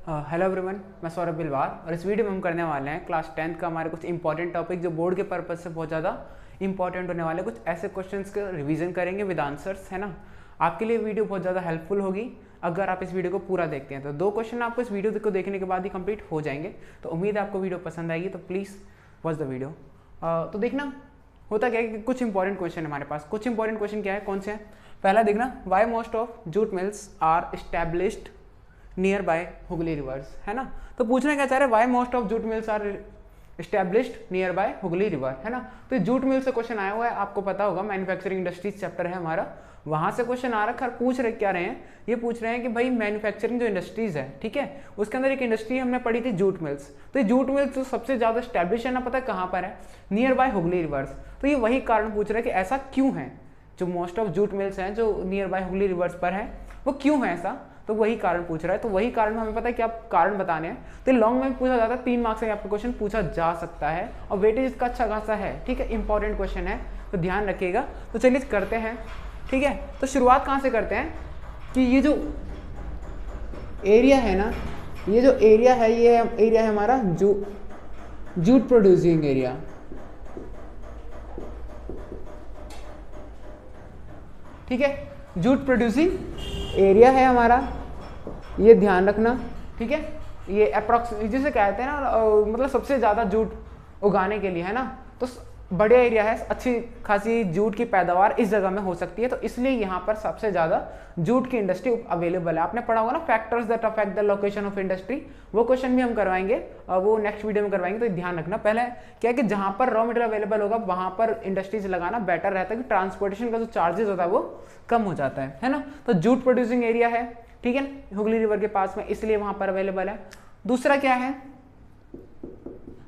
Hello everyone, मैं सौरभ बिलवार और इस वीडियो में हम करने वाले हैं क्लास 10th का हमारे कुछ इंपॉर्टेंट टॉपिक जो बोर्ड के पर्पज से बहुत ज़्यादा इंपॉर्टेंट होने वाले कुछ ऐसे क्वेश्चंस के रिवीजन करेंगे विद आंसर्स, है ना। आपके लिए वीडियो बहुत ज़्यादा हेल्पफुल होगी अगर आप इस वीडियो को पूरा देखते हैं। तो 2 क्वेश्चन आपको इस वीडियो को देखने के बाद ही कंप्लीट हो जाएंगे। तो उम्मीद है आपको वीडियो पसंद आएगी, तो प्लीज़ वॉच द वीडियो। तो देखना होता क्या है कि कुछ इंपॉर्टेंट क्वेश्चन है हमारे पास। कुछ इंपॉर्टेंट क्वेश्चन क्या है, कौन से हैं? पहला देखना, why most of jute mills are established near by Hooghly rivers, है ना। तो पूछना क्या चाह रहे हैं, why most of jute mills are established near by Hooghly river, है ना। तो जूट मिल से क्वेश्चन आया हुआ है, आपको पता होगा मैन्युफैक्चरिंग इंडस्ट्रीज चैप्टर है हमारा, वहां से क्वेश्चन आ रखा है। पूछ रहे क्या रहे हैं, ये पूछ रहे हैं कि भाई मैन्युफैक्चरिंग जो इंडस्ट्रीज है, ठीक है, उसके अंदर एक इंडस्ट्री हमने पढ़ी थी जूट मिल्स। तो ये जूट मिल्स जो सबसे ज्यादा स्टैब्लिश है ना, पता है कहाँ पर है? Near by Hooghly reverse. तो ये वही कारण पूछ रहे हैं कि ऐसा क्यों है, जो मोस्ट ऑफ जूट मिल्स हैं जो नियर बाय हुगली रिवर्स पर है, वो क्यों है ऐसा, तो वही कारण पूछ रहा है। तो वही कारण हमें पता है कि आप कारण बताने हैं। तो लॉन्ग में पूछा जाता है, 3 मार्क्स से आपका क्वेश्चन पूछा जा सकता है और वेटेज इसका अच्छा खासा है, ठीक है, इंपॉर्टेंट क्वेश्चन है, तो ध्यान रखिएगा। तो चलिए करते हैं, ठीक है। तो शुरुआत कहाँ से करते हैं कि ये जो एरिया है ना, ये जो एरिया है, ये एरिया है हमारा जूट प्रोड्यूसिंग एरिया, ठीक है। जूट प्रोड्यूसिंग एरिया है हमारा, ये ध्यान रखना, ठीक है। ये अप्रॉक्स जिसे कहते हैं ना, मतलब सबसे ज़्यादा जूट उगाने के लिए, है ना। तो बढ़िया एरिया है, अच्छी खासी जूट की पैदावार इस जगह में हो सकती है, तो इसलिए यहाँ पर सबसे ज़्यादा जूट की इंडस्ट्री अवेलेबल है। आपने पढ़ा होगा ना factors that affect the location of industry, वो क्वेश्चन भी हम करवाएंगे, वो नेक्स्ट वीडियो में करवाएंगे। तो ध्यान रखना, पहले क्या है कि जहाँ पर रॉ मटेरियल अवेलेबल होगा वहाँ पर इंडस्ट्रीज लगाना बेटर रहता है, कि ट्रांसपोर्टेशन का जो चार्जेस होता है वो कम हो जाता है ना। तो जूट प्रोड्यूसिंग एरिया है, ठीक है, हुगली रिवर के पास में, इसलिए वहाँ पर अवेलेबल है। दूसरा क्या है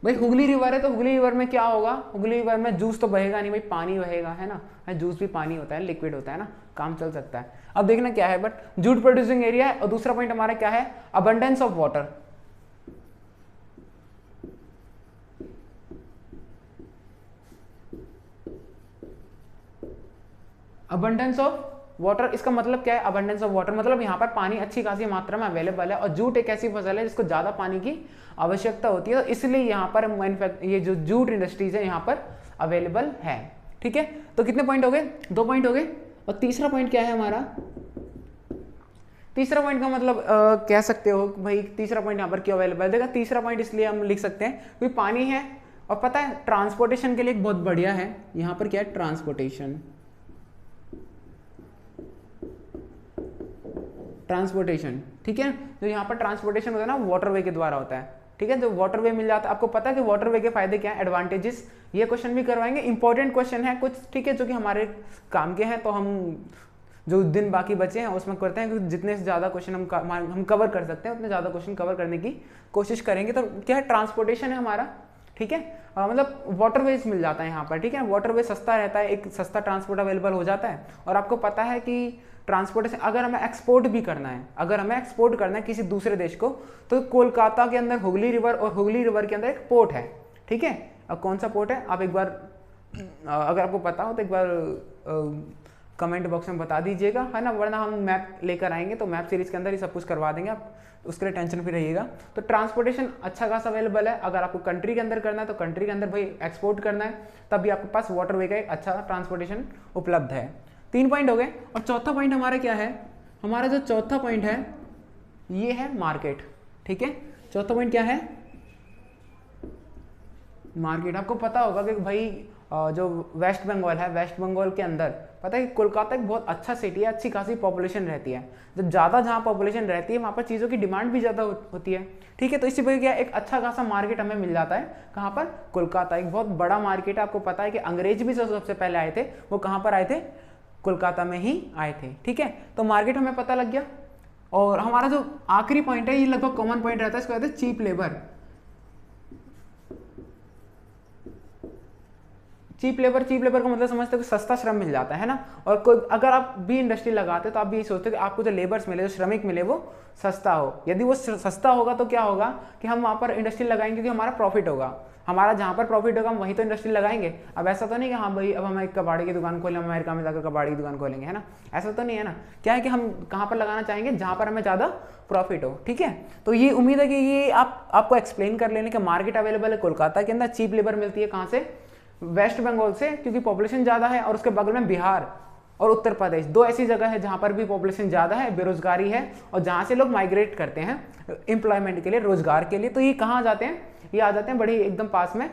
भाई, हुगली रिवर है, तो हुगली रिवर में क्या होगा, हुगली रिवर में जूस तो बहेगा नहीं भाई, पानी बहेगा, है ना। जूस भी पानी होता है, लिक्विड होता है ना, काम चल सकता है। अब देखना क्या है, बट जूट प्रोड्यूसिंग एरिया है। और दूसरा पॉइंट हमारा क्या है, abundance of water. Abundance of water, इसका मतलब क्या है? अबंडेंस ऑफ वाटर मतलब यहाँ पर पानी अच्छी खासी मात्रा में अवेलेबल है, और जूट एक ऐसी फसल है जिसको ज्यादा पानी की आवश्यकता होती है, तो इसलिए यहाँ पर ये जो जूट इंडस्ट्रीज है यहाँ पर अवेलेबल है, ठीक है। तो कितने पॉइंट हो गए? 2 पॉइंट हो गए। और तीसरा पॉइंट क्या है हमारा? तीसरा पॉइंट का मतलब कह सकते हो भाई तीसरा पॉइंट यहाँ पर क्यों अवेलेबल है। देखा, तीसरा पॉइंट इसलिए हम लिख सकते हैं क्योंकि पानी है, और पता है ट्रांसपोर्टेशन के लिए बहुत बढ़िया है यहाँ पर। क्या है? ट्रांसपोर्टेशन, ठीक है। जो यहाँ पर ट्रांसपोर्टेशन होता है ना, वाटरवे के द्वारा होता है, ठीक है। जो वाटरवे मिल जाता है, आपको पता है कि वाटरवे के फायदे क्या है, एडवांटेजेस, ये क्वेश्चन भी करवाएंगे। इंपॉर्टेंट क्वेश्चन है कुछ, ठीक है, जो कि हमारे काम के हैं। तो हम जो दिन बाकी बचे हैं उसमें करते हैं, क्योंकि जितने से ज़्यादा क्वेश्चन हम कवर कर सकते हैं उतने ज़्यादा क्वेश्चन कवर करने की कोशिश करेंगे। तो क्या है, ट्रांसपोर्टेशन है हमारा, ठीक है। मतलब वाटरवेज मिल जाता है यहाँ पर, ठीक है। वाटरवे सस्ता रहता है, एक सस्ता ट्रांसपोर्ट अवेलेबल हो जाता है। और आपको पता है कि ट्रांसपोर्टेशन, अगर हमें एक्सपोर्ट भी करना है, अगर हमें एक्सपोर्ट करना है किसी दूसरे देश को, तो कोलकाता के अंदर हुगली रिवर, और हुगली रिवर के अंदर एक पोर्ट है, ठीक है। अब कौन सा पोर्ट है, आप एक बार अगर आपको पता हो तो एक बार कमेंट बॉक्स में बता दीजिएगा, है ना, वरना हम मैप लेकर आएंगे तो मैप सीरीज के अंदर ही सब कुछ करवा देंगे, आप उसके लिए टेंशन फ्री रहिएगा। तो ट्रांसपोर्टेशन अच्छा खासा अवेलेबल है। अगर आपको कंट्री के अंदर करना है तो कंट्री के अंदर भाई एक्सपोर्ट करना है, तब भी आपके पास वाटरवे का एक अच्छा ट्रांसपोर्टेशन उपलब्ध है। 3 पॉइंट हो गए। और चौथा पॉइंट हमारा क्या है, हमारा जो चौथा पॉइंट है ये है मार्केट, ठीक है। चौथा पॉइंट क्या है? मार्केट। आपको पता होगा कि भाई जो वेस्ट बंगाल है, वेस्ट बंगाल के अंदर पता है कि कोलकाता एक बहुत अच्छा सिटी है, अच्छी खासी पॉपुलेशन रहती है। जब ज़्यादा जहाँ पॉपुलेशन रहती है वहाँ पर चीज़ों की डिमांड भी ज़्यादा होती है, ठीक है। तो इसी वजह क्या, एक अच्छा खासा मार्केट हमें मिल जाता है। कहाँ पर? कोलकाता एक बहुत बड़ा मार्केट है। आपको पता है कि अंग्रेज भी जो सबसे पहले आए थे वो कहाँ पर आए थे? कोलकाता में ही आए थे, ठीक है। तो मार्केट हमें पता लग गया। और हमारा जो आखिरी पॉइंट है, ये लगभग कॉमन पॉइंट रहता है, इसको कहते हैं चीप लेबर। चीप लेबर का मतलब समझते हो कि सस्ता श्रम मिल जाता है ना। और कोई अगर आप भी इंडस्ट्री लगाते हो तो आप भी यही सोचते हो कि आपको जो लेबर्स मिले, जो श्रमिक मिले, वो सस्ता हो। यदि वो सस्ता होगा तो क्या होगा कि हम वहाँ पर इंडस्ट्री लगाएंगे क्योंकि हमारा प्रॉफिट होगा। हमारा जहाँ पर प्रॉफिट होगा हम वहीं तो इंडस्ट्री लगाएंगे। अब ऐसा तो नहीं कि हाँ भाई अब हम एक कबाड़ी की दुकान खोलें, हम अमेरिका में जाकर कबाड़ी की दुकान खोलेंगे, है ना, ऐसा तो नहीं है ना। क्या है कि हम कहाँ पर लगाना चाहेंगे, जहाँ पर हमें ज़्यादा प्रॉफिट हो। ठीक है, तो ये उम्मीद है कि ये आपको एक्सप्लेन कर लेने के मार्केट अवेलेबल है कोलकाता के अंदर। चीप लेबर मिलती है कहाँ से, वेस्ट बंगाल से, क्योंकि पॉपुलेशन ज़्यादा है, और उसके बगल में बिहार और उत्तर प्रदेश, दो ऐसी जगह है जहाँ पर भी पॉपुलेशन ज़्यादा है, बेरोजगारी है, और जहाँ से लोग माइग्रेट करते हैं एम्प्लॉयमेंट के लिए, रोजगार के लिए। तो ये कहाँ जाते हैं, ये आ जाते हैं बड़ी एकदम पास में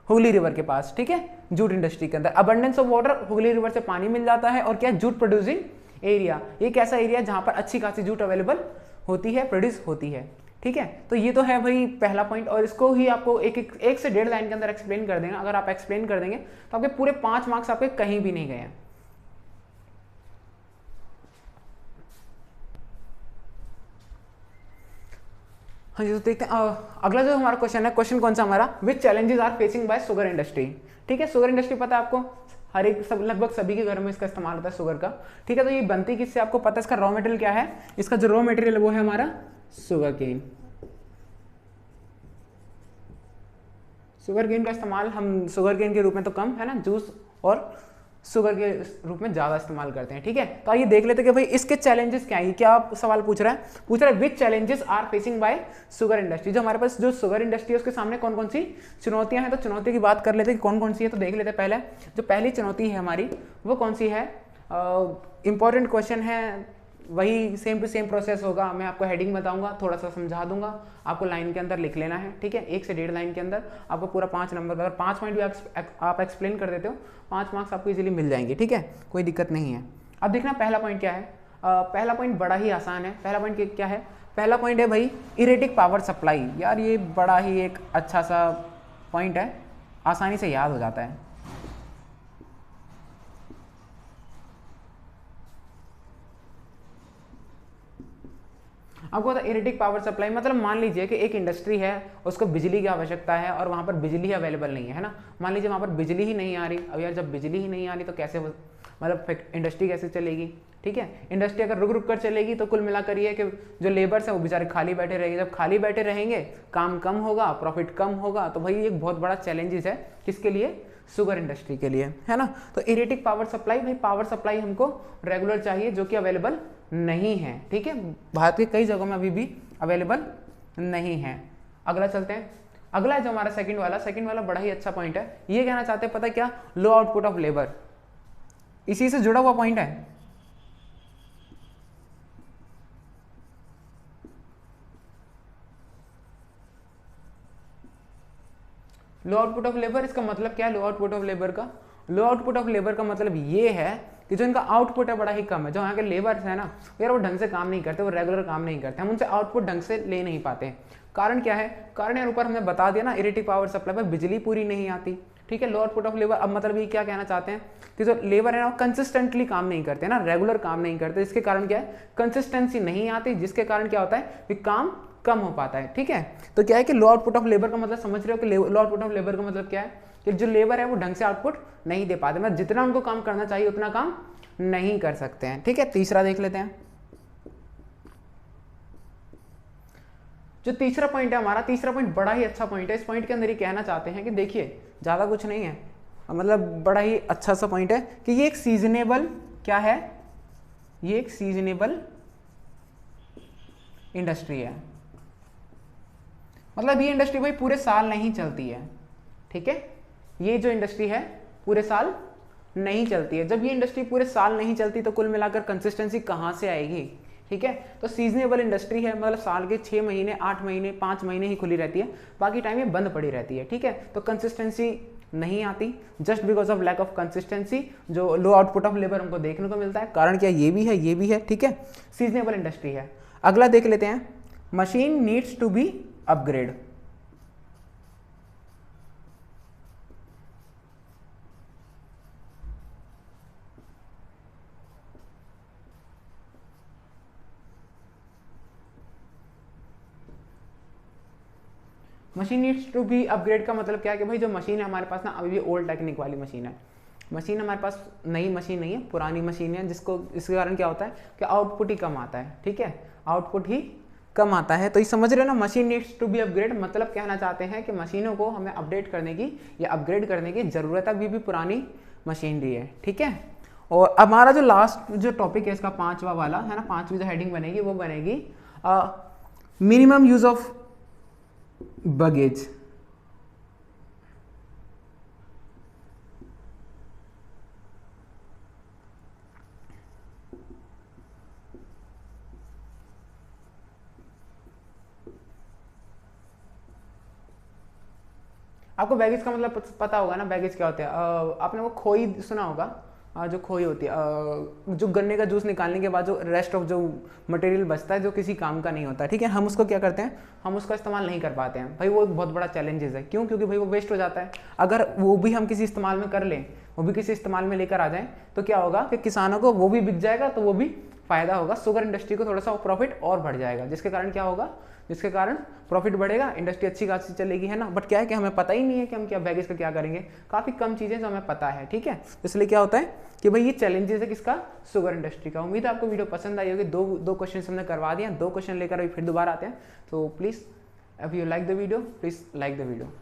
हुगली रिवर के पास। ठीक है, जूट इंडस्ट्री के अंदर abundance of water, Hooghly river से पानी मिल जाता है। और क्या, जूट प्रोड्यूसिंग एरिया, ये कैसा एरिया है जहाँ पर अच्छी खासी जूट अवेलेबल होती है, प्रोड्यूस होती है। ठीक है, तो ये तो है भाई पहला पॉइंट, और इसको ही आपको एक से 1.5 लाइन के अंदर एक्सप्लेन कर देंगे। अगर आप एक्सप्लेन कर देंगे तो आपके पूरे 5 मार्क्स आपके कहीं भी नहीं गए हैं। हाँ जी, तो देखते हैं अगला जो हमारा क्वेश्चन है। क्वेश्चन कौन सा हमारा, which challenges are facing by sugar industry. ठीक है, शुगर इंडस्ट्री पता है आपको, हर एक सब लगभग सभी के घर में इसका इस्तेमाल होता है शुगर का। ठीक है, तो ये बनती किससे आपको पता है, इसका रॉ मटेरियल क्या है, इसका जो रॉ मटेरियल है वो है हमारा शुगर केन। शुगर केन का इस्तेमाल हम शुगर केन के रूप में तो कम, है ना, जूस और शुगर के रूप में ज़्यादा इस्तेमाल करते हैं। ठीक है, तो आइए देख लेते हैं कि भाई इसके चैलेंजेस क्या है। क्या सवाल पूछ रहा है which challenges are facing by sugar industry. जो हमारे पास जो शुगर इंडस्ट्री है उसके सामने कौन कौन सी चुनौतियां हैं, तो चुनौती की बात कर लेते हैं कि कौन कौन सी है। तो देख लेते हैं पहले, जो पहली चुनौती है हमारी वो कौन सी है। इंपॉर्टेंट क्वेश्चन है, वही सेम टू सेम प्रोसेस होगा। मैं आपको हेडिंग बताऊंगा, थोड़ा सा समझा दूंगा, आपको लाइन के अंदर लिख लेना है। ठीक है, 1 से 1.5 लाइन के अंदर आपको पूरा 5 नंबर, अगर 5 पॉइंट भी आप एक्सप्लेन कर देते हो, 5 मार्क्स आपको इजीली मिल जाएंगे। ठीक है, कोई दिक्कत नहीं है। अब देखना पहला पॉइंट क्या है। पहला पॉइंट बड़ा ही आसान है। पहला पॉइंट क्या है, पहला पॉइंट है भाई इरेटिक पावर सप्लाई। यार ये बड़ा ही एक अच्छा सा पॉइंट है, आसानी से याद हो जाता है। आपको पता है इरेटिक पावर सप्लाई मतलब, मान लीजिए कि एक इंडस्ट्री है, उसको बिजली की आवश्यकता है और वहाँ पर बिजली अवेलेबल नहीं है ना। मान लीजिए वहाँ पर बिजली ही नहीं आ रही। अब यार जब बिजली ही नहीं आ रही तो कैसे मतलब इंडस्ट्री कैसे चलेगी। ठीक है, इंडस्ट्री अगर रुक रुक कर चलेगी तो कुल मिलाकर ये है कि जो लेबर्स हैं वो बेचारे खाली बैठे रहेंगे। जब खाली बैठे रहेंगे, काम कम होगा, प्रॉफिट कम होगा। तो भाई एक बहुत बड़ा चैलेंजेस है किसके लिए, शुगर इंडस्ट्री के लिए, है ना। तो इरेटिक पावर सप्लाई, भाई पावर सप्लाई हमको रेगुलर चाहिए, जो कि अवेलेबल नहीं है। ठीक है, भारत के कई जगहों में अभी भी अवेलेबल नहीं है। अगला चलते हैं, अगला जो हमारा सेकंड वाला बड़ा ही अच्छा पॉइंट है। ये कहना चाहते हैं पता क्या, लो आउटपुट ऑफ लेबर, इसी से जुड़ा हुआ पॉइंट है। लो आउटपुट ऑफ लेबर, इसका मतलब क्या है लो आउटपुट ऑफ लेबर का, लो आउटपुट ऑफ लेबर का मतलब ये है कि जो इनका आउटपुट है बड़ा ही कम है। जो यहाँ के लेबर्स है ना यार, वो ढंग से काम नहीं करते, वो रेगुलर काम नहीं करते, हम उनसे आउटपुट ढंग से ले नहीं पाते। कारण क्या है, कारण यार ऊपर हमने बता दिया ना, इरेटिक पावर सप्लाई पर बिजली पूरी नहीं आती। ठीक है, लो आउटपुट ऑफ लेबर, अब मतलब ये क्या कहना चाहते हैं कि जो लेबर है ना वो कंसिस्टेंटली काम नहीं करते ना, रेगुलर काम नहीं करते। इसके कारण क्या है, कंसिस्टेंसी नहीं आती, जिसके कारण क्या होता है कि काम कम हो पाता है। ठीक है, तो क्या है कि लो आउटपुट ऑफ लेबर का मतलब समझ रहे हो कि लो आउटपुट ऑफ लेबर का मतलब क्या है कि जो लेबर है वो ढंग से आउटपुट नहीं दे पाते, मतलब जितना उनको काम करना चाहिए उतना काम नहीं कर सकते हैं। ठीक है, तीसरा देख लेते हैं। जो तीसरा पॉइंट है हमारा, तीसरा पॉइंट बड़ा ही अच्छा पॉइंट है। इस पॉइंट के अंदर ये कहना चाहते हैं कि देखिए ज़्यादा कुछ नहीं है, मतलब बड़ा ही अच्छा सा पॉइंट है कि ये एक सीजनेबल क्या है, ये एक सीजनेबल इंडस्ट्री है। मतलब ये इंडस्ट्री भाई पूरे साल नहीं चलती है। ठीक है, ये जो इंडस्ट्री है पूरे साल नहीं चलती है। जब ये इंडस्ट्री पूरे साल नहीं चलती तो कुल मिलाकर कंसिस्टेंसी कहाँ से आएगी। ठीक है, तो सीजनेबल इंडस्ट्री है, मतलब साल के 6 महीने 8 महीने 5 महीने ही खुली रहती है, बाकी टाइम ये बंद पड़ी रहती है। ठीक है, तो कंसिस्टेंसी नहीं आती, just because of lack of consistency जो लो आउटपुट ऑफ लेबर हमको देखने को मिलता है। कारण क्या, ये भी है ये भी है। ठीक है, सीजनेबल इंडस्ट्री है। अगला देख लेते हैं, machine needs to be upgrade. Machine needs to be upgrade का मतलब क्या है कि भाई जो मशीन है हमारे पास ना अभी भी ओल्ड टेक्निक वाली मशीन है, मशीन हमारे पास नई मशीन नहीं है, पुरानी मशीन है, जिसको इसके कारण क्या होता है कि आउटपुट ही कम आता है, ठीक है, आउटपुट ही कम आता है। तो ये समझ रहे हो ना, machine needs to be upgrade मतलब कहना चाहते हैं कि मशीनों को हमें अपडेट करने की या अपग्रेड करने की ज़रूरत अभी भी पुरानी मशीनरी है, ठीक है। और हमारा जो लास्ट जो टॉपिक है इसका 5वां वाला है ना, 5वीं जो हेडिंग बनेगी वो बनेगी मिनिमम यूज ऑफ बगेज। आपको बैगेज का मतलब पता होगा ना, बैगेज क्या होता है, आपने वो खोई सुना होगा, जो खोई होती है, जो गन्ने का जूस निकालने के बाद जो रेस्ट ऑफ जो मटेरियल बचता है जो किसी काम का नहीं होता, ठीक है, हम उसको क्या करते हैं, हम उसका इस्तेमाल नहीं कर पाते हैं भाई, वो एक बहुत बड़ा चैलेंजेस है। क्यों? क्योंकि भाई वो वेस्ट हो जाता है। अगर वो भी हम किसी इस्तेमाल में कर लें, वो भी किसी इस्तेमाल में लेकर आ जाएं, तो क्या होगा कि किसानों को वो भी बिक जाएगा, तो वो भी फायदा होगा, शुगर इंडस्ट्री को थोड़ा सा प्रॉफिट और बढ़ जाएगा, जिसके कारण क्या होगा, जिसके कारण प्रॉफिट बढ़ेगा, इंडस्ट्री अच्छी खासी चलेगी, है ना। बट क्या है कि हमें पता ही नहीं है कि हम क्या बैगेज का क्या करेंगे, काफ़ी कम चीज़ें जो हमें पता है, ठीक है। इसलिए क्या होता है कि भाई ये चैलेंजेस है किसका, शुगर इंडस्ट्री का। उम्मीद है आपको वीडियो पसंद आई होगी। दो क्वेश्चन हमने करवा दिया, 2 क्वेश्चन लेकर अभी फिर दोबारा आते हैं। तो please if you like the video, please like the video.